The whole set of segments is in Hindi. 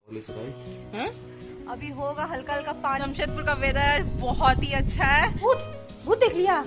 Police right. हैं? अभी होगा हल्का हल्का पानी। जमशेदपुर का वेदर बहुत ही अच्छा है। भूत भूत देख लिया।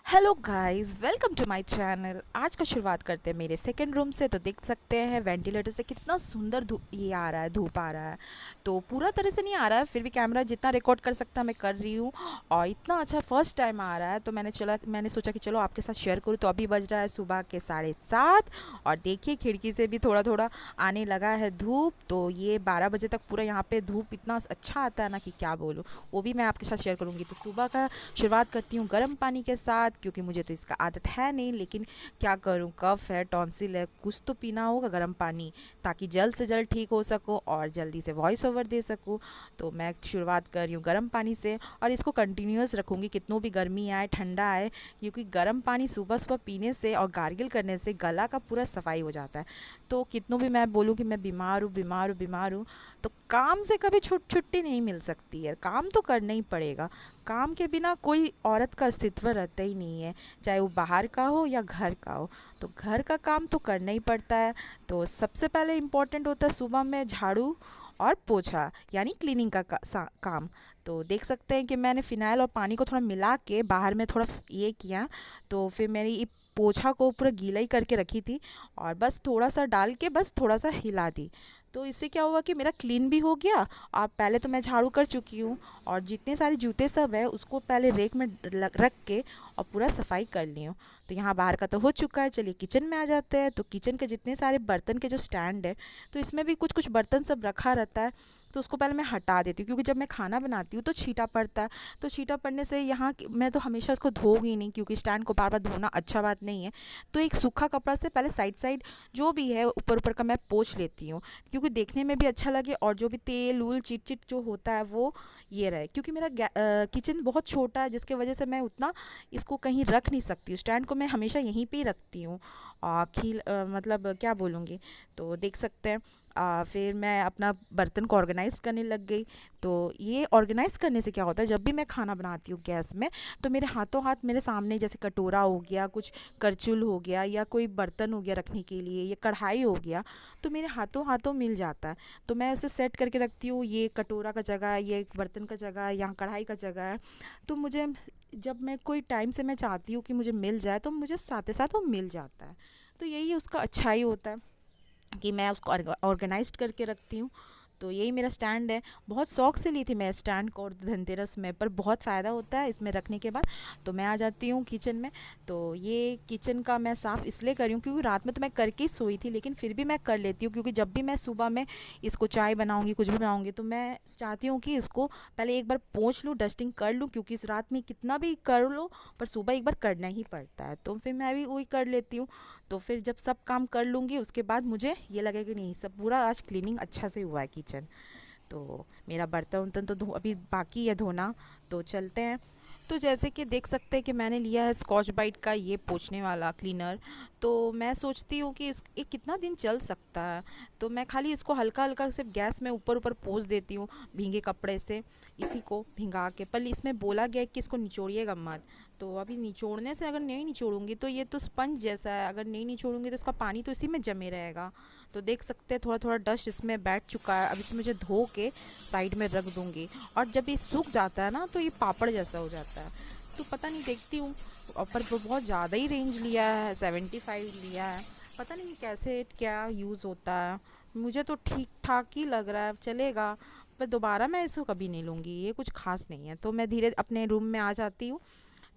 Hello guys, welcome to my channel. आज का शुरुआत करते हैं मेरे सेकंड रूम से। तो देख सकते हैं वेंटिलेटर से कितना सुंदर ये आ रहा है, धूप आ रहा है। तो पूरा तरह से नहीं आ रहा है, फिर भी कैमरा जितना रिकॉर्ड कर सकता मैं कर रही हूँ। और इतना अच्छा फर्स्ट टाइम आ रहा है, तो मैंने सोचा कि चलो आपके साथ शेयर करूँ। तो अभी बज रहा है सुबह के 7:30 और देखिए खिड़की से भी थोड़ा थोड़ा आने लगा है धूप। तो ये 12 बजे तक पूरा यहाँ पे धूप इतना अच्छा आता है ना कि क्या बोलूँ, वो भी मैं आपके साथ शेयर करूँगी। तो सुबह का शुरुआत करती हूँ गर्म पानी के साथ, क्योंकि मुझे तो इसका आदत है नहीं, लेकिन क्या करूँ, कफ है, टॉन्सिल है, कुछ तो पीना होगा गर्म पानी, ताकि जल्द से जल्द ठीक हो सकूँ और जल्दी से वॉइस ओवर दे सकूँ। तो मैं शुरुआत कर रही हूँ गर्म पानी से और इसको कंटिन्यूस रखूँगी कितनों भी गर्मी आए ठंडा आए, क्योंकि गर्म पानी सुबह सुबह पीने से और गार्गिल करने से गला का पूरा सफाई हो जाता है। तो कितनों भी मैं बोलूँ कि मैं बीमार हूँ बीमार हूँ बीमार हूँ, तो काम से कभी छुट्टी नहीं मिल सकती है, काम तो करना ही पड़ेगा। काम के बिना कोई औरत का अस्तित्व रहता ही नहीं है, चाहे वो बाहर का हो या घर का हो। तो घर का काम तो करना ही पड़ता है। तो सबसे पहले इम्पोर्टेंट होता है सुबह में झाड़ू और पोछा, यानी क्लीनिंग का काम। तो देख सकते हैं कि मैंने फ़िनाइल और पानी को थोड़ा मिला के बाहर में थोड़ा ये किया। तो फिर मेरी ये पोछा को पूरा गीला ही करके रखी थी और बस थोड़ा सा डाल के बस थोड़ा सा हिला दी। तो इससे क्या हुआ कि मेरा क्लीन भी हो गया। और पहले तो मैं झाड़ू कर चुकी हूँ और जितने सारे जूते सब है उसको पहले रेक में रख के और पूरा सफाई कर ली हूँ। तो यहाँ बाहर का तो हो चुका है, चलिए किचन में आ जाते हैं। तो किचन के जितने सारे बर्तन के जो स्टैंड है, तो इसमें भी कुछ कुछ बर्तन सब रखा रहता है। तो उसको पहले मैं हटा देती हूँ, क्योंकि जब मैं खाना बनाती हूँ तो छींटा पड़ता है। तो छींटा पड़ने से यहाँ मैं तो हमेशा उसको धोऊंगी नहीं, क्योंकि स्टैंड को बार बार धोना अच्छा बात नहीं है। तो एक सूखा कपड़ा से पहले साइड साइड जो भी है ऊपर ऊपर का मैं पोंछ लेती हूँ, क्योंकि देखने में भी अच्छा लगे और जो भी तेल उल चिट चिट जो होता है वो ये रहे। क्योंकि मेरा किचन बहुत छोटा है, जिसके वजह से मैं उतना इसको कहीं रख नहीं सकती। स्टैंड को मैं हमेशा यहीं पे ही रखती हूँ। मतलब क्या बोलूँगी। तो देख सकते हैं फिर मैं अपना बर्तन को ऑर्गेनाइज़ करने लग गई। तो ये ऑर्गेनाइज़ करने से क्या होता है, जब भी मैं खाना बनाती हूँ गैस में, तो मेरे हाथों हाथ मेरे सामने, जैसे कटोरा हो गया, कुछ करछुल हो गया, या कोई बर्तन हो गया रखने के लिए, या कढ़ाई हो गया, तो मेरे हाथों हाथों मिल जाता है। तो मैं उसे सेट करके रखती हूँ, ये कटोरा का जगह है, ये बर्तन का जगह है, यहाँ कढ़ाई का जगह है। तो मुझे जब मैं कोई टाइम से मैं चाहती हूँ कि मुझे मिल जाए, तो मुझे साथ ही साथ वो मिल जाता है। तो यही उसका अच्छाई होता है कि मैं उसको ऑर्गेनाइज्ड करके रखती हूँ। तो यही मेरा स्टैंड है। बहुत शौक से ली थी मैं स्टैंड को और धनतेरस में, पर बहुत फ़ायदा होता है इसमें रखने के बाद। तो मैं आ जाती हूँ किचन में। तो ये किचन का मैं साफ़ इसलिए कर रही हूँ क्योंकि रात में तो मैं करके ही सोई थी, लेकिन फिर भी मैं कर लेती हूँ, क्योंकि जब भी मैं सुबह में इसको चाय बनाऊँगी, कुछ भी बनाऊँगी, तो मैं चाहती हूँ कि इसको पहले एक बार पोंछ लूँ, डस्टिंग कर लूँ, क्योंकि इस रात में कितना भी कर लो पर सुबह एक बार करना ही पड़ता है। तो फिर मैं भी वही कर लेती हूँ। तो फिर जब सब काम कर लूँगी उसके बाद मुझे ये लगेगा कि नहीं, सब पूरा आज क्लीनिंग अच्छा से हुआ है किचन। तो मेरा बर्तन उर्तन तो अभी बाकी है धोना। तो चलते हैं। तो जैसे कि देख सकते हैं कि मैंने लिया है स्कॉच ब्राइट का ये पोंछने वाला क्लीनर। तो मैं सोचती हूँ कि ये कितना दिन चल सकता है। तो मैं खाली इसको हल्का हल्का सिर्फ गैस में ऊपर ऊपर पोंछ देती हूँ भीगे कपड़े से, इसी को भिंगा के। पर इसमें बोला गया है कि इसको निचोड़िएगा मत। तो अभी निचोड़ने से अगर नहीं निचोड़ूंगी तो ये तो स्पंज जैसा है, अगर नहीं निचोड़ूंगी तो इसका पानी तो इसी में जमे रहेगा। तो देख सकते हैं थोड़ा थोड़ा डस्ट इसमें बैठ चुका है। अब इसे मुझे धो के साइड में रख दूंगी। और जब ये सूख जाता है ना, तो ये पापड़ जैसा हो जाता है। तो पता नहीं, देखती हूँ। पर वो बहुत ज़्यादा ही रेंज लिया है, 75 लिया है। पता नहीं कैसे क्या यूज़ होता है। मुझे तो ठीक ठाक ही लग रहा है, चलेगा। पर दोबारा मैं इसको कभी नहीं लूँगी, ये कुछ खास नहीं है। तो मैं धीरे अपने रूम में आ जाती हूँ।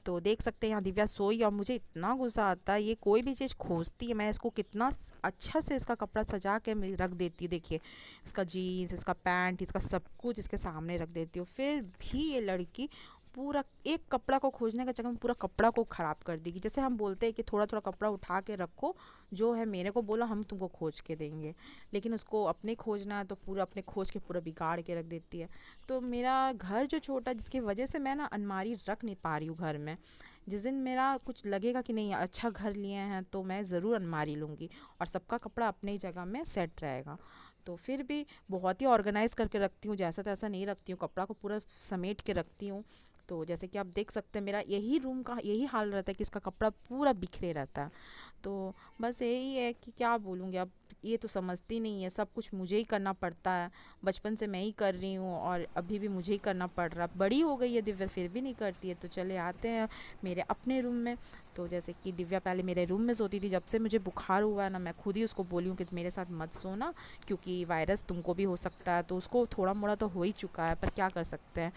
तो देख सकते हैं यहाँ दिव्या सोई और मुझे इतना गुस्सा आता है, ये कोई भी चीज़ खोजती है, मैं इसको कितना अच्छा से इसका कपड़ा सजा के मैं रख देती हूँ। देखिए इसका जीन्स, इसका पैंट, इसका सब कुछ इसके सामने रख देती हूँ, फिर भी ये लड़की पूरा एक कपड़ा को खोजने का चक्कर में पूरा कपड़ा को ख़राब कर देगी। जैसे हम बोलते हैं कि थोड़ा थोड़ा कपड़ा उठा के रखो, जो है मेरे को बोला हम तुमको खोज के देंगे, लेकिन उसको अपने खोजना है तो पूरा अपने खोज के पूरा बिगाड़ के रख देती है। तो मेरा घर जो छोटा, जिसकी वजह से मैं ना अलमारी रख नहीं पा रही हूँ घर में। जिस दिन मेरा कुछ लगेगा कि नहीं अच्छा घर लिए हैं, तो मैं ज़रूर अलमारी लूँगी और सबका कपड़ा अपनी जगह में सेट रहेगा। तो फिर भी बहुत ही ऑर्गेनाइज़ करके रखती हूँ, जैसा तैसा नहीं रखती हूँ, कपड़ा को पूरा समेट के रखती हूँ। तो जैसे कि आप देख सकते हैं मेरा यही रूम का यही हाल रहता है कि इसका कपड़ा पूरा बिखरे रहता है। तो बस यही है कि क्या बोलूँगी अब, ये तो समझती नहीं है, सब कुछ मुझे ही करना पड़ता है। बचपन से मैं ही कर रही हूँ और अभी भी मुझे ही करना पड़ रहा है। बड़ी हो गई है दिव्या फिर भी नहीं करती है। तो चले आते हैं मेरे अपने रूम में। तो जैसे कि दिव्या पहले मेरे रूम में सोती थी, जब से मुझे बुखार हुआ है ना, मैं खुद ही उसको बोली हूँ कि मेरे साथ मत सोना, क्योंकि वायरस तुमको भी हो सकता है। तो उसको थोड़ा मोड़ा तो हो ही चुका है, पर क्या कर सकते हैं।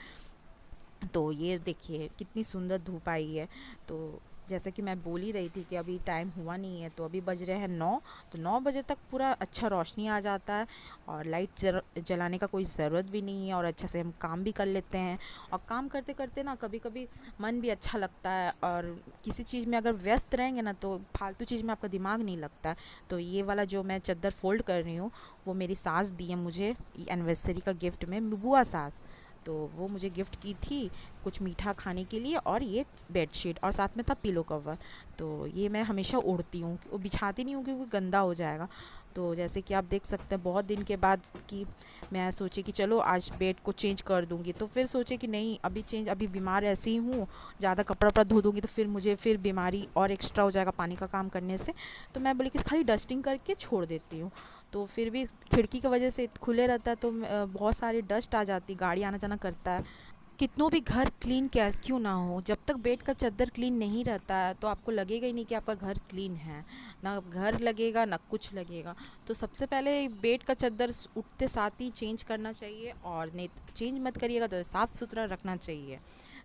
तो ये देखिए कितनी सुंदर धूप आई है। तो जैसे कि मैं बोल ही रही थी कि अभी टाइम हुआ नहीं है, तो अभी बज रहे हैं 9। तो 9 बजे तक पूरा अच्छा रोशनी आ जाता है और लाइट जलाने का कोई ज़रूरत भी नहीं है, और अच्छा से हम काम भी कर लेते हैं। और काम करते करते ना कभी कभी मन भी अच्छा लगता है, और किसी चीज़ में अगर व्यस्त रहेंगे ना तो फालतू चीज़ में आपका दिमाग नहीं लगता है। तो ये वाला जो मैं चादर फोल्ड कर रही हूँ, वो मेरी सास दी है मुझे एनिवर्सरी का गिफ्ट में, बुआ सास। तो वो मुझे गिफ्ट की थी कुछ मीठा खाने के लिए, और ये बेडशीट और साथ में था पिलो कवर। तो ये मैं हमेशा ओढ़ती हूँ, वो बिछाती नहीं हूँ क्योंकि गंदा हो जाएगा। तो जैसे कि आप देख सकते हैं बहुत दिन के बाद कि मैं सोची कि चलो आज बेड को चेंज कर दूँगी, तो फिर सोचे कि नहीं अभी चेंज, अभी बीमार ऐसे ही हूँ, ज़्यादा कपड़ा वपड़ा धो दूँगी तो फिर मुझे फिर बीमारी और एक्स्ट्रा हो जाएगा पानी का काम करने से। तो मैं बोली कि खाली डस्टिंग करके छोड़ देती हूँ। तो फिर भी खिड़की की वजह से खुले रहता है, तो बहुत सारी डस्ट आ जाती, गाड़ी आना जाना करता है। कितनों भी घर क्लीन क्या क्यों ना हो, जब तक बेड का चादर क्लीन नहीं रहता है तो आपको लगेगा ही नहीं कि आपका घर क्लीन है। ना घर लगेगा ना कुछ लगेगा। तो सबसे पहले बेड का चादर उठते साथ ही चेंज करना चाहिए, और नहीं चेंज मत करिएगा तो साफ़ सुथरा रखना चाहिए।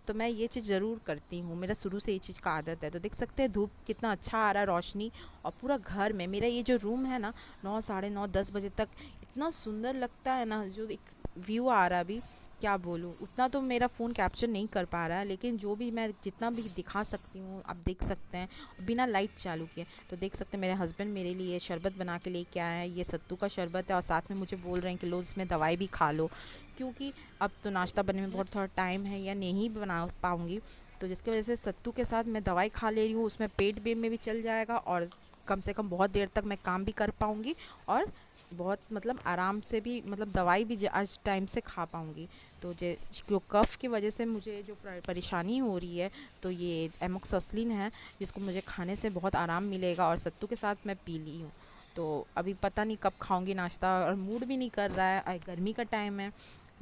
तो मैं ये चीज़ ज़रूर करती हूँ, मेरा शुरू से ये चीज़ का आदत है। तो देख सकते हैं धूप कितना अच्छा आ रहा है, रोशनी। और पूरा घर में मेरा ये जो रूम है ना, 9 साढ़े 9 10 बजे तक इतना सुंदर लगता है ना, जो एक व्यू आ रहा है अभी, क्या बोलूँ। उतना तो मेरा फ़ोन कैप्चर नहीं कर पा रहा है, लेकिन जो भी मैं जितना भी दिखा सकती हूँ आप देख सकते हैं, बिना लाइट चालू किए। तो देख सकते हैं मेरे हस्बैंड मेरे लिए शरबत बना के लेके आए हैं, ये सत्तू का शरबत है, और साथ में मुझे बोल रहे हैं कि लो इसमें दवाई भी खा लो, क्योंकि अब तो नाश्ता बनने में बहुत थोड़ा टाइम है या नहीं बना पाऊँगी। तो जिसकी वजह से सत्तू के साथ मैं दवाई खा ले रही हूँ, उसमें पेट भी में भी चल जाएगा, और कम से कम बहुत देर तक मैं काम भी कर पाऊँगी, और बहुत मतलब आराम से भी, मतलब दवाई भी आज टाइम से खा पाऊँगी। तो जे जो कफ़ की वजह से मुझे जो परेशानी हो रही है, तो ये एमोक्सिसिलिन है, जिसको मुझे खाने से बहुत आराम मिलेगा, और सत्तू के साथ मैं पी ली हूँ। तो अभी पता नहीं कब खाऊंगी नाश्ता, और मूड भी नहीं कर रहा है, गर्मी का टाइम है।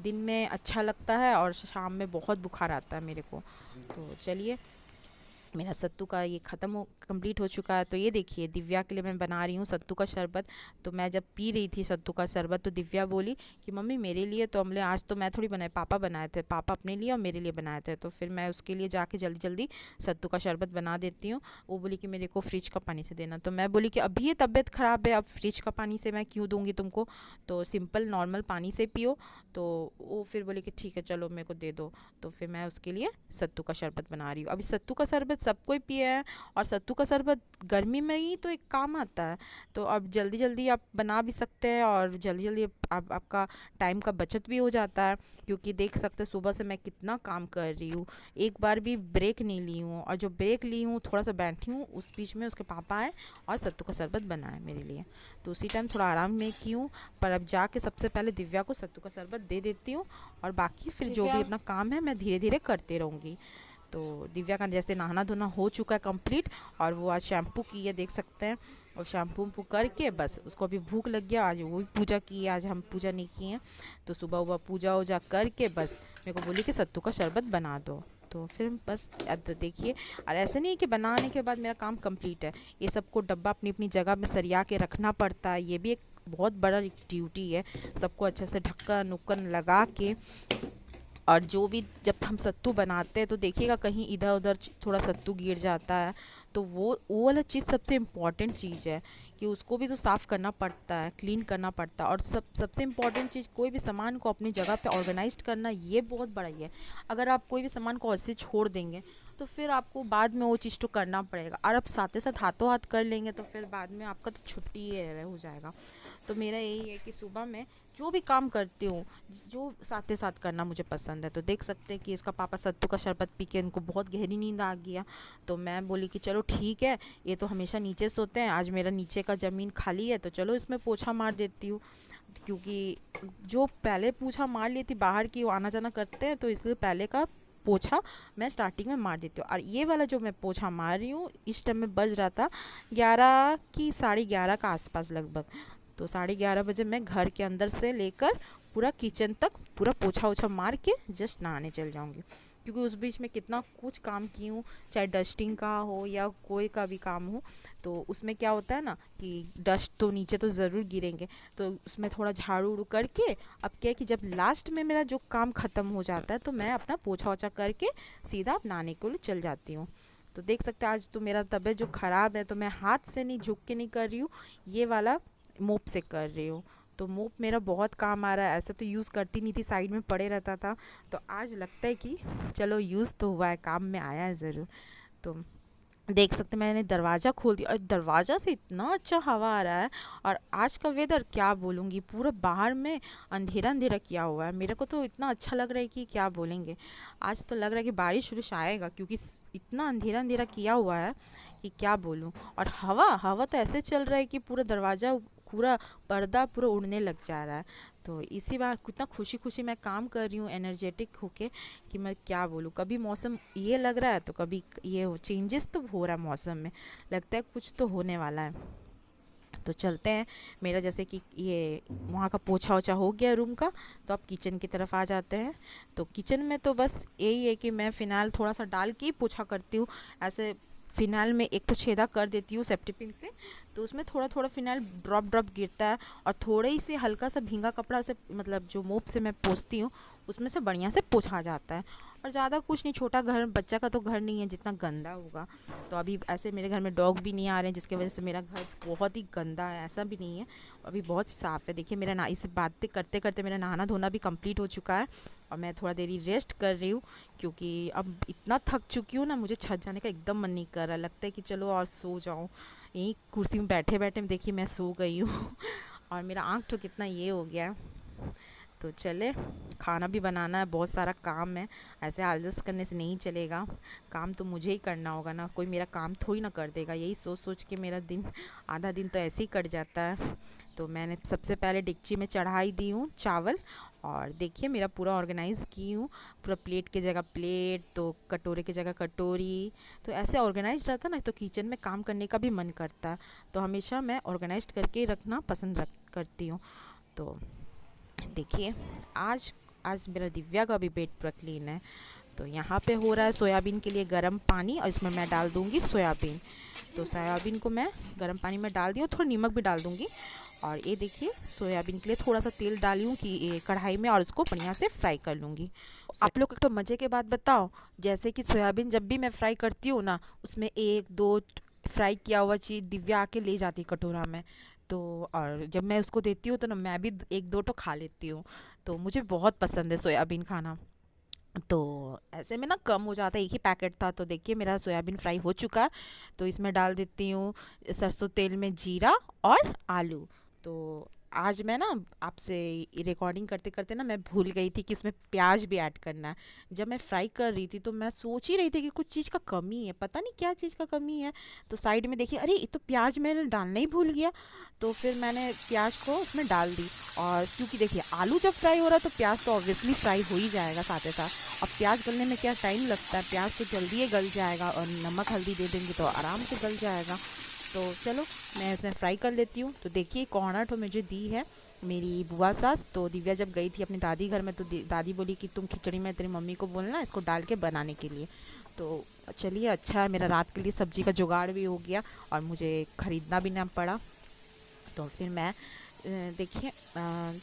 दिन में अच्छा लगता है और शाम में बहुत बुखार आता है मेरे को। तो चलिए, मेरा सत्तू का ये ख़त्म हो कंप्लीट हो चुका है। तो ये देखिए दिव्या के लिए मैं बना रही हूँ सत्तू का शरबत। तो मैं जब पी रही थी सत्तू का शरबत, तो दिव्या बोली कि मम्मी मेरे लिए, तो हमने आज तो मैं थोड़ी बनाए, पापा बनाए थे, पापा अपने लिए और मेरे लिए बनाए थे। तो फिर मैं उसके लिए जाके जल्दी जल्दी सत्तू का शरबत बना देती हूँ। वो बोली कि मेरे को फ्रिज का पानी से देना। तो मैं बोली कि अभी ये तबीयत ख़राब है, अब फ्रिज का पानी से मैं क्यों दूँगी तुमको, तो सिंपल नॉर्मल पानी से पियो। तो वो फिर बोले कि ठीक है चलो मेरे को दे दो। तो फिर मैं उसके लिए सत्तू का शरबत बना रही हूँ। अभी सत्तू का शरबत सब कोई पिए हैं, और सत्तू का शरबत गर्मी में ही तो एक काम आता है। तो अब जल्दी जल्दी आप बना भी सकते हैं, और जल्दी जल्दी आपका टाइम का बचत भी हो जाता है, क्योंकि देख सकते हैं सुबह से मैं कितना काम कर रही हूँ, एक बार भी ब्रेक नहीं ली हूँ। और जो ब्रेक ली हूँ थोड़ा सा बैठी हूँ, उस बीच में उसके पापा आए और सत्तू का शरबत बनाए मेरे लिए। तो उसी टाइम थोड़ा आराम में की हूँ। पर अब जाके सबसे पहले दिव्या को सत्तू का शरबत दे देती हूँ, और बाकी फिर जो भी अपना काम है मैं धीरे धीरे करते रहूँगी। तो दिव्या का जैसे नहाना धोना हो चुका है कंप्लीट, और वो आज शैम्पू की है देख सकते हैं। और शैम्पू वम्पू करके बस उसको अभी भूख लग गया, आज वो भी पूजा की है, आज हम पूजा नहीं किए हैं। तो सुबह सुबह पूजा वूजा करके बस मेरे को बोली कि सत्तू का शरबत बना दो। तो फिर बस अब देखिए, और ऐसे नहीं है कि बनाने के बाद मेरा काम कंप्लीट है, ये सबको डब्बा अपनी अपनी जगह में सरिया के रखना पड़ता है। ये भी एक बहुत बड़ा ड्यूटी है, सबको अच्छे से ढक्कन उक्कन लगा के। और जो भी जब हम सत्तू बनाते हैं तो देखिएगा कहीं इधर उधर थोड़ा सत्तू गिर जाता है, तो वो वाला चीज़ सबसे इम्पॉर्टेंट चीज़ है, कि उसको भी तो साफ़ करना पड़ता है, क्लीन करना पड़ता है। और सबसे इम्पॉर्टेंट चीज़, कोई भी सामान को अपनी जगह पे ऑर्गेनाइज्ड करना, ये बहुत बड़ा ही है। अगर आप कोई भी सामान को ऐसे छोड़ देंगे तो फिर आपको बाद में वो चीज़ तो करना पड़ेगा, और आप साथ ही साथ हाथों हाथ कर लेंगे तो फिर बाद में आपका तो छुट्टी हो जाएगा। तो मेरा यही है कि सुबह में जो भी काम करती हूँ, जो साथ ही साथ करना मुझे पसंद है। तो देख सकते हैं कि इसका पापा सत्तू का शरबत पी के इनको बहुत गहरी नींद आ गया। तो मैं बोली कि चलो ठीक है, ये तो हमेशा नीचे सोते हैं, आज मेरा नीचे का ज़मीन खाली है तो चलो इसमें पोछा मार देती हूँ। क्योंकि जो पहले पोछा मार ली थी बाहर की, वो आना जाना करते हैं, तो इसलिए पहले का पोछा मैं स्टार्टिंग में मार देती हूँ। और ये वाला जो मैं पोछा मार रही हूँ इस टाइम में बज रहा था 11 की 11:30 का आसपास लगभग। तो 11:30 बजे मैं घर के अंदर से लेकर पूरा किचन तक पूरा पोछा ओछा मार के जस्ट नहाने चल जाऊँगी, क्योंकि उस बीच में कितना कुछ काम की हूँ, चाहे डस्टिंग का हो या कोई का भी काम हो। तो उसमें क्या होता है ना कि डस्ट तो नीचे तो ज़रूर गिरेंगे, तो उसमें थोड़ा झाड़ू उड़ू करके अब क्या है कि जब लास्ट में मेरा जो काम ख़त्म हो जाता है तो मैं अपना पोछा ओछा करके सीधा नहाने के लिए चल जाती हूँ। तो देख सकते हैं आज तो मेरा तबीयत जो ख़राब है तो मैं हाथ से नहीं झुक के नहीं कर रही हूँ, ये वाला मोप से कर रही हूँ। तो मोप मेरा बहुत काम आ रहा है, ऐसा तो यूज़ करती नहीं थी, साइड में पड़े रहता था। तो आज लगता है कि चलो यूज़ तो हुआ है, काम में आया है ज़रूर। तो देख सकते हैं मैंने दरवाज़ा खोल दिया और दरवाज़ा से इतना अच्छा हवा आ रहा है। और आज का वेदर क्या बोलूँगी, पूरा बाहर में अंधेरा अंधेरा किया हुआ है, मेरे को तो इतना अच्छा लग रहा है कि क्या बोलेंगे। आज तो लग रहा है कि बारिश शुरू आएगा, क्योंकि इतना अंधेरा अंधेरा किया हुआ है कि क्या बोलूँ। और हवा हवा तो ऐसे चल रहा है कि पूरा दरवाज़ा पूरा पर्दा पूरा उड़ने लग जा रहा है। तो इसी बार कितना खुशी खुशी मैं काम कर रही हूँ एनर्जेटिक होके कि मैं क्या बोलूँ। कभी मौसम ये लग रहा है तो कभी ये चेंजेस तो हो रहा है मौसम में, लगता है कुछ तो होने वाला है। तो चलते हैं, मेरा जैसे कि ये वहाँ का पोछा ओछा हो गया रूम का, तो अब किचन की तरफ आ जाते हैं। तो किचन में तो बस यही है कि मैं फ़िनाइल थोड़ा सा डाल के ही पोछा करती हूँ। ऐसे फ़िनाइल में एक तो छेदा कर देती हूँ सेफ्टी पिन से, तो उसमें थोड़ा थोड़ा फ़िनाइल ड्रॉप ड्रॉप गिरता है। और थोड़े ही से हल्का सा भींगा कपड़ा से मतलब जो मोप से मैं पोंछती हूँ उसमें से बढ़िया से पोंछा जाता है। और ज़्यादा कुछ नहीं, छोटा घर बच्चा का तो घर नहीं है जितना गंदा होगा। तो अभी ऐसे मेरे घर में डॉग भी नहीं आ रहे हैं जिसकी वजह से मेरा घर बहुत ही गंदा है, ऐसा भी नहीं है, अभी बहुत साफ़ है। देखिए मेरा ना इस बातें करते करते मेरा नहाना धोना भी कंप्लीट हो चुका है और मैं थोड़ा देरी रेस्ट कर रही हूँ, क्योंकि अब इतना थक चुकी हूँ ना, मुझे छत जाने का एकदम मन नहीं कर रहा, लगता है कि चलो और सो जाऊँ। यहीं कुर्सी में बैठे बैठे देखिए मैं सो गई हूँ और मेरा आँख तो कितना ये हो गया है। तो चले, खाना भी बनाना है, बहुत सारा काम है, ऐसे आलस करने से नहीं चलेगा, काम तो मुझे ही करना होगा ना, कोई मेरा काम थोड़ी ना कर देगा। यही सोच सोच के मेरा दिन आधा दिन तो ऐसे ही कट जाता है। तो मैंने सबसे पहले डेगची में चढ़ाई दी हूँ चावल, और देखिए मेरा पूरा ऑर्गेनाइज़ की हूँ, पूरा प्लेट की जगह प्लेट, तो कटोरे की जगह कटोरी। तो ऐसे ऑर्गेनाइज रहता ना तो किचन में काम करने का भी मन करता है। तो हमेशा मैं ऑर्गेनाइज करके रखना पसंद करती हूँ। तो देखिए आज आज मेरा दिव्या का भी पेट पूरा क्लीन है। तो यहाँ पे हो रहा है सोयाबीन के लिए गर्म पानी, और इसमें मैं डाल दूँगी सोयाबीन। तो सोयाबीन को मैं गर्म पानी में डाल दी हूँ, थोड़ा नमक भी डाल दूँगी। और ये देखिए सोयाबीन के लिए थोड़ा सा तेल डाली हूँ कि ये कढ़ाई में, और उसको बढ़िया से फ्राई कर लूँगी। आप लोग तो मज़े के बात बताओ, जैसे कि सोयाबीन जब भी मैं फ्राई करती हूँ ना, उसमें एक दो फ्राई किया हुआ चीज़ दिव्या आके ले जाती है कटोरा में। तो और जब मैं उसको देती हूँ तो ना मैं भी एक दो तो खा लेती हूँ। तो मुझे बहुत पसंद है सोयाबीन खाना। तो ऐसे में ना कम हो जाता है, एक ही पैकेट था। तो देखिए मेरा सोयाबीन फ्राई हो चुका है, तो इसमें डाल देती हूँ सरसों तेल में जीरा और आलू। तो आज मैं ना आपसे रिकॉर्डिंग करते करते ना मैं भूल गई थी कि उसमें प्याज भी ऐड करना है। जब मैं फ्राई कर रही थी तो मैं सोच ही रही थी कि कुछ चीज़ का कमी है, पता नहीं क्या चीज़ का कमी है। तो साइड में देखिए अरे ये तो प्याज मैंने डालना ही भूल गया। तो फिर मैंने प्याज को उसमें डाल दी, और क्योंकि देखिए आलू जब फ्राई हो रहा है तो प्याज तो ऑब्वियसली फ्राई हो ही जाएगा साथ ही साथ। अब प्याज गलने में क्या टाइम लगता है, प्याज तो जल्दी ही गल जाएगा, और नमक हल्दी दे देंगे तो आराम से गल जाएगा। तो चलो मैं इसमें फ्राई कर लेती हूँ। तो देखिए कॉर्नर तो मुझे दी है मेरी बुआ सास। तो दिव्या जब गई थी अपनी दादी घर में तो दादी बोली कि तुम खिचड़ी में तेरी मम्मी को बोलना इसको डाल के बनाने के लिए। तो चलिए अच्छा है, मेरा रात के लिए सब्जी का जुगाड़ भी हो गया और मुझे ख़रीदना भी ना पड़ा। तो फिर मैं देखिए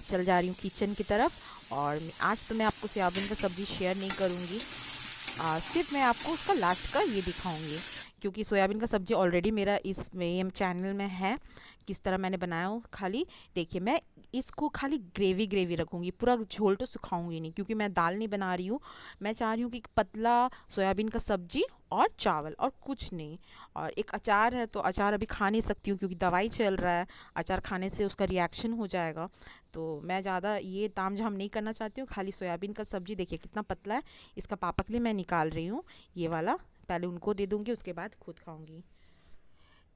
चल जा रही हूँ किचन की तरफ। और आज तो मैं आपको सोयाबीन का सब्ज़ी शेयर नहीं करूँगी, सिर्फ मैं आपको उसका लास्ट का ये दिखाऊंगी, क्योंकि सोयाबीन का सब्ज़ी ऑलरेडी मेरा इस में चैनल में है, किस तरह मैंने बनाया हो। खाली देखिए मैं इसको खाली ग्रेवी ग्रेवी रखूँगी, पूरा झोल तो सुखाऊंगी नहीं, क्योंकि मैं दाल नहीं बना रही हूँ। मैं चाह रही हूँ कि पतला सोयाबीन का सब्ज़ी और चावल और कुछ नहीं। और एक अचार है, तो अचार अभी खा नहीं सकती हूँ क्योंकि दवाई चल रहा है, अचार खाने से उसका रिएक्शन हो जाएगा। तो मैं ज़्यादा ये तामझाम नहीं करना चाहती हूँ, खाली सोयाबीन का सब्ज़ी देखिए कितना पतला है। इसका पापा के लिए मैं निकाल रही हूँ ये वाला, पहले उनको दे दूँगी उसके बाद खुद खाऊँगी।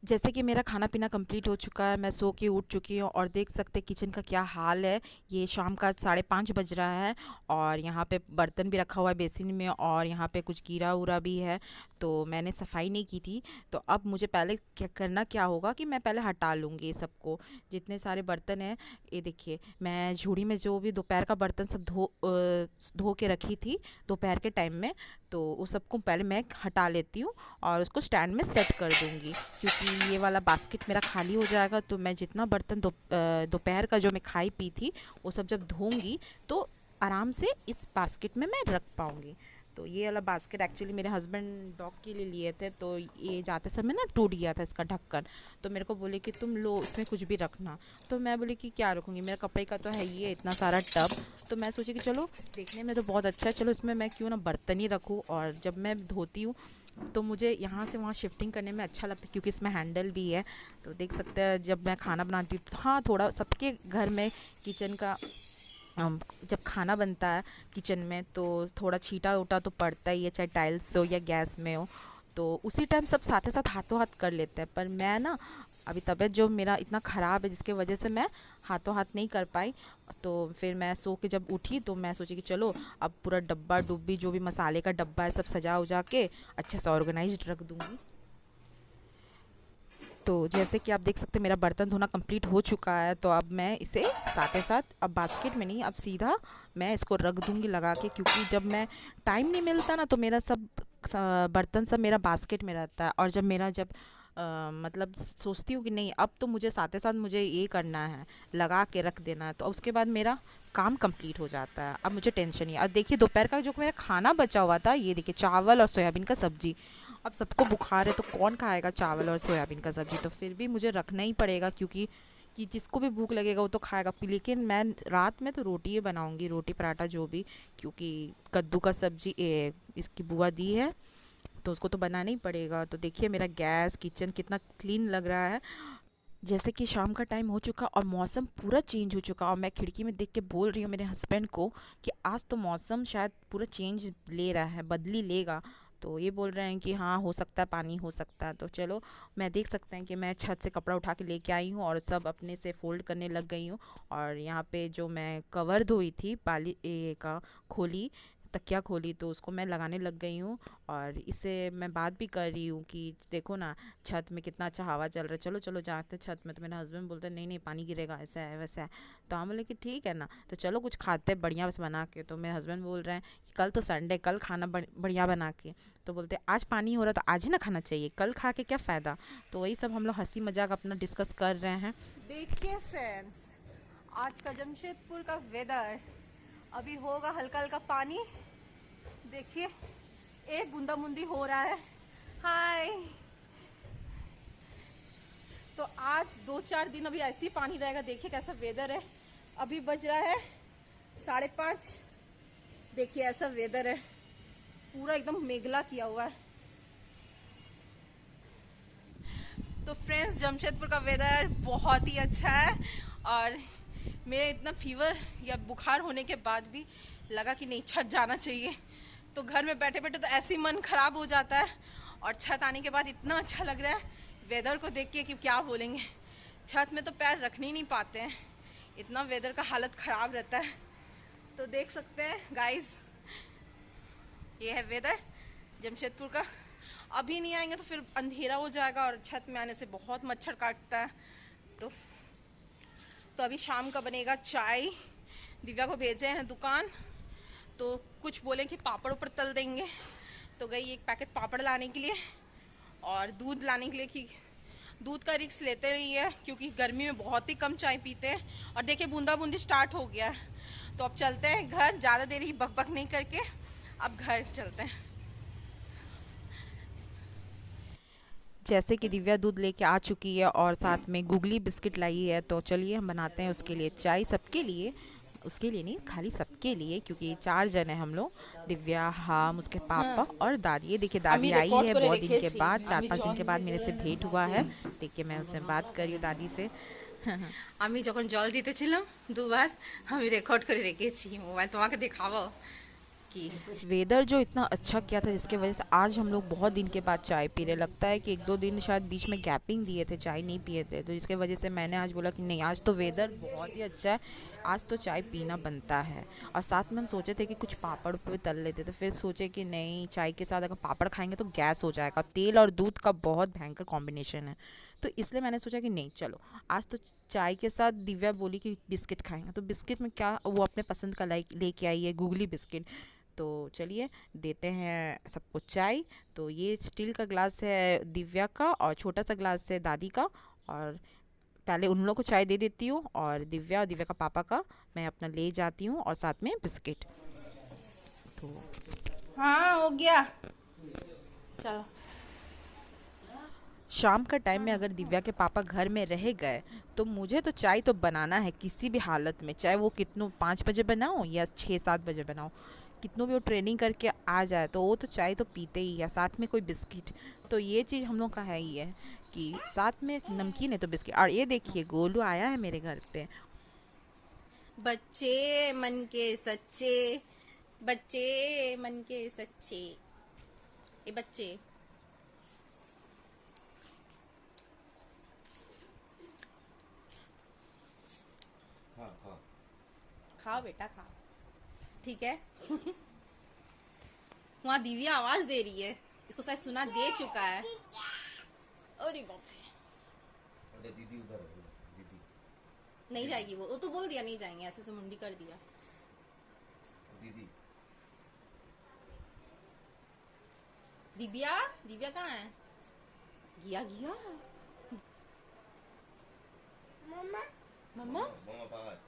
जैसे कि मेरा खाना पीना कंप्लीट हो चुका है, मैं सो के उठ चुकी हूँ और देख सकते हैं किचन का क्या हाल है। ये शाम का 5:30 बज रहा है और यहाँ पे बर्तन भी रखा हुआ है बेसिन में और यहाँ पे कुछ कीड़ा उरा भी है। तो मैंने सफाई नहीं की थी। तो अब मुझे पहले क्या करना क्या होगा कि मैं पहले हटा लूँगी ये सबको, जितने सारे बर्तन हैं। ये देखिए, मैं झूड़ी में जो भी दोपहर का बर्तन सब धो के रखी थी दोपहर के टाइम में, तो उस सबको पहले मैं हटा लेती हूँ और उसको स्टैंड में सेट कर दूँगी। क्योंकि ये वाला बास्केट मेरा खाली हो जाएगा तो मैं जितना बर्तन दोपहर का जो मैं खाई पी थी वो सब जब धोऊंगी तो आराम से इस बास्केट में मैं रख पाऊँगी। तो ये वाला बास्केट एक्चुअली मेरे हस्बैंड डॉग के लिए लिए थे, तो ये जाते समय ना टूट गया था इसका ढक्कन। तो मेरे को बोले कि तुम लो इसमें कुछ भी रखना। तो मैं बोली कि क्या रखूँगी, मेरा कपड़े का तो है ही है इतना सारा टब। तो मैं सोची कि चलो देखने में तो बहुत अच्छा है, चलो इसमें मैं क्यों ना बर्तन ही रखूँ। और जब मैं धोती हूँ तो मुझे यहाँ से वहाँ शिफ्टिंग करने में अच्छा लगता है क्योंकि इसमें हैंडल भी है। तो देख सकते हैं जब मैं खाना बनाती हूँ तो हाँ, थोड़ा सबके घर में किचन का जब खाना बनता है किचन में तो थोड़ा छीटा उटा तो पड़ता ही है, चाहे टाइल्स हो या गैस में हो। तो उसी टाइम सब साथ साथ हाथों हाथ कर लेते हैं, पर मैं ना अभी तबीयत जो मेरा इतना ख़राब है जिसके वजह से मैं हाथों हाथ नहीं कर पाई। तो फिर मैं सो के जब उठी तो मैं सोची कि चलो अब पूरा डब्बा डुब्बी जो भी मसाले का डब्बा है सब सजा उजा के अच्छा सा ऑर्गेनाइज्ड रख दूँगी। तो जैसे कि आप देख सकते हैं मेरा बर्तन धोना कंप्लीट हो चुका है, तो अब मैं इसे साथ ही साथ अब बास्केट में नहीं, अब सीधा मैं इसको रख दूंगी लगा के। क्योंकि जब मैं टाइम नहीं मिलता ना तो मेरा सब बर्तन सब मेरा बास्केट में रहता है। और जब मतलब सोचती हूँ कि नहीं अब तो मुझे साथ ही साथ मुझे ये करना है, लगा के रख देना है, तो उसके बाद मेरा काम कंप्लीट हो जाता है। अब मुझे टेंशन नहीं है। अब देखिए दोपहर का जो मेरा खाना बचा हुआ था, ये देखिए चावल और सोयाबीन का सब्जी। अब सबको बुखार है तो कौन खाएगा चावल और सोयाबीन का सब्जी, तो फिर भी मुझे रखना ही पड़ेगा क्योंकि कि जिसको भी भूख लगेगा वो तो खाएगा। लेकिन मैं रात में तो रोटी ही बनाऊंगी, रोटी पराठा जो भी। क्योंकि कद्दू का सब्जी इसकी बुआ दी है तो उसको तो बनाना ही पड़ेगा। तो देखिए मेरा गैस किचन कितना क्लीन लग रहा है। जैसे कि शाम का टाइम हो चुका और मौसम पूरा चेंज हो चुका और मैं खिड़की में देख के बोल रही हूँ मेरे हस्बैंड को कि आज तो मौसम शायद पूरा चेंज ले रहा है, बदली लेगा। तो ये बोल रहे हैं कि हाँ हो सकता है, पानी हो सकता है। तो चलो, मैं देख सकते हैं कि मैं छत से कपड़ा उठा के लेके आई हूँ और सब अपने से फोल्ड करने लग गई हूँ। और यहाँ पे जो मैं कवर धोई थी पाली ए का खोली, तकिया खोली, तो उसको मैं लगाने लग गई हूँ। और इससे मैं बात भी कर रही हूँ कि देखो ना छत में कितना अच्छा हवा चल रहा है, चलो चलो जाते छत में। तो मेरा हस्बैंड बोलते हैं नहीं नहीं पानी गिरेगा, ऐसा है वैसा है। तो हम बोले कि ठीक है ना, तो चलो कुछ खाते हैं बढ़िया से बना के। तो मेरे हस्बैंड बोल रहे हैं कि कल तो संडे, कल खाना बढ़िया बना के। तो बोलते हैं आज पानी हो रहा तो आज ही ना खाना चाहिए, कल खा के क्या फ़ायदा। तो वही सब हम लोग हंसी मजाक अपना डिस्कस कर रहे हैं। देखिए फ्रेंड्स, आज का जमशेदपुर का वेदर, अभी होगा हल्का हल्का पानी। देखिए एक बूंदा बूंदी हो रहा है। हाय। तो आज 2-4 दिन अभी ऐसे ही पानी रहेगा। देखिए कैसा वेदर है। अभी बज रहा है 5:30। देखिए ऐसा वेदर है, पूरा एकदम मेघला किया हुआ है। तो फ्रेंड्स, जमशेदपुर का वेदर बहुत ही अच्छा है। और मेरे इतना फीवर या बुखार होने के बाद भी लगा कि नहीं छत जाना चाहिए। तो घर में बैठे बैठे तो ऐसे ही मन खराब हो जाता है और छत आने के बाद इतना अच्छा लग रहा है वेदर को देख के कि क्या बोलेंगे। छत में तो पैर रखने ही नहीं पाते हैं, इतना वेदर का हालत ख़राब रहता है। तो देख सकते हैं गाइस, ये है वेदर जमशेदपुर का। अभी नहीं आएंगे तो फिर अंधेरा हो जाएगा और छत में आने से बहुत मच्छर काटता है। तो अभी शाम का बनेगा चाय। दिव्या को भेजे हैं दुकान, तो कुछ बोले कि पापड़ ऊपर तल देंगे। तो गई एक पैकेट पापड़ लाने के लिए और दूध लाने के लिए कि दूध का रिक्स लेते नहीं है क्योंकि गर्मी में बहुत ही कम चाय पीते हैं। और देखिए बूंदा बूंदी स्टार्ट हो गया है। तो अब चलते हैं घर, ज़्यादा देर ही बक बक नहीं करके अब घर चलते हैं। जैसे कि दिव्या दूध लेके आ चुकी है और साथ में गुगली बिस्किट लाई है, तो चलिए हम बनाते हैं उसके लिए चाय, सबके लिए। उसके लिए नहीं, खाली सबके लिए, क्योंकि 4 जन हैं हम लोग, दिव्या, हम, उसके पापा और दादी। ये देखिए আমি दादी आई রেকর্ড है করে बहुत दिन के রেখেছি बाद, चार আমি पाँच दिन के জল बाद मेरे से भेंट हुआ है। देखिए मैं उससे बात कर रही हूँ दादी से। আমি যখন জল দিতেছিলাম দুবার আমি রেকর্ড করে রেখেছি, মোবাইল তোমাকে দেখাবো। की। वेदर जो इतना अच्छा किया था जिसके वजह से आज हम लोग बहुत दिन के बाद चाय पी रहे। लगता है कि 1-2 दिन शायद बीच में गैपिंग दिए थे, चाय नहीं पिए थे, तो इसके वजह से मैंने आज बोला कि नहीं, आज तो वेदर बहुत ही अच्छा है, आज तो चाय पीना बनता है। और साथ में हम सोचे थे कि कुछ पापड़ उड़ तल लेते, तो फिर सोचे कि नहीं, चाय के साथ अगर पापड़ खाएंगे तो गैस हो जाएगा। तेल और दूध का बहुत भयंकर कॉम्बिनेशन है, तो इसलिए मैंने सोचा कि नहीं, चलो आज तो चाय के साथ दिव्या बोली कि बिस्किट खाएंगे, तो बिस्किट में क्या, वो अपने पसंद का लाइक लेके आई है, गूगली बिस्किट। तो चलिए देते हैं सबको चाय। तो ये स्टील का ग्लास है दिव्या का और छोटा सा ग्लास है दादी का। और पहले उन लोगों को चाय दे देती हूँ और दिव्या का पापा का मैं अपना ले जाती हूँ, और साथ में बिस्किट। तो हाँ हो गया, चलो। शाम का टाइम में अगर दिव्या के पापा घर में रह गए तो मुझे तो चाय तो बनाना है किसी भी हालत में, चाहे वो कितनों 5 बजे बनाओ या 6-7 बजे बनाओ, कितनों भी वो ट्रेनिंग करके आ जाए तो वो तो चाय तो पीते ही है, साथ में कोई बिस्किट। तो ये चीज़ हम लोग का है ही है कि साथ में नमकीन है तो बिस्किट। और ये देखिए गोलू आया है मेरे घर पे। बच्चे मन के सच्चे, बच्चे मन के सच्चे, ये बच्चे। हाँ हाँ। खाओ बेटा खाओ, ठीक है। वहाँ दिव्या आवाज दे रही है, इसको शायद सुना दे चुका है। अरे बाप रे, अरे दीदी उधर है, दीदी नहीं जाएगी वो तो बोल दिया नहीं जाएंगे, ऐसे से मुंडी कर दिया। दीदी दिव्या, दिव्या कहाँ है? गया गया। मम्मा मम्मा मम्मा बाहर,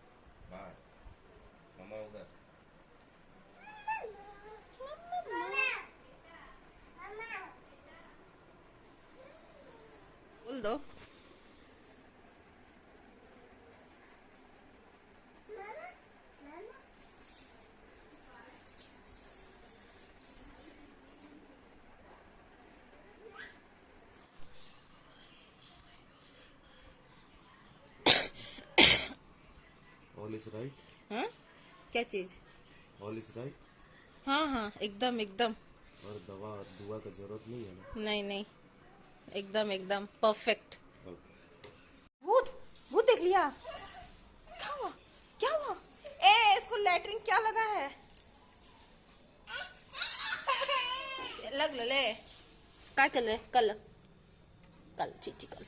बाहर मम्मा उधर। बोल दो। ऑल इज राइट, हाँ क्या चीज? All is right. हाँ हाँ एकदम एकदम। और दवा दुआ का जरूरत नहीं है ना? नहीं नहीं, एकदम एकदम परफेक्ट। ओके। भूत, भूत देख लिया? क्या हुआ, क्या हुआ? ए इसको लैटरिन क्या लगा है? लग ले, काय कर ले, कल कल चीची कल।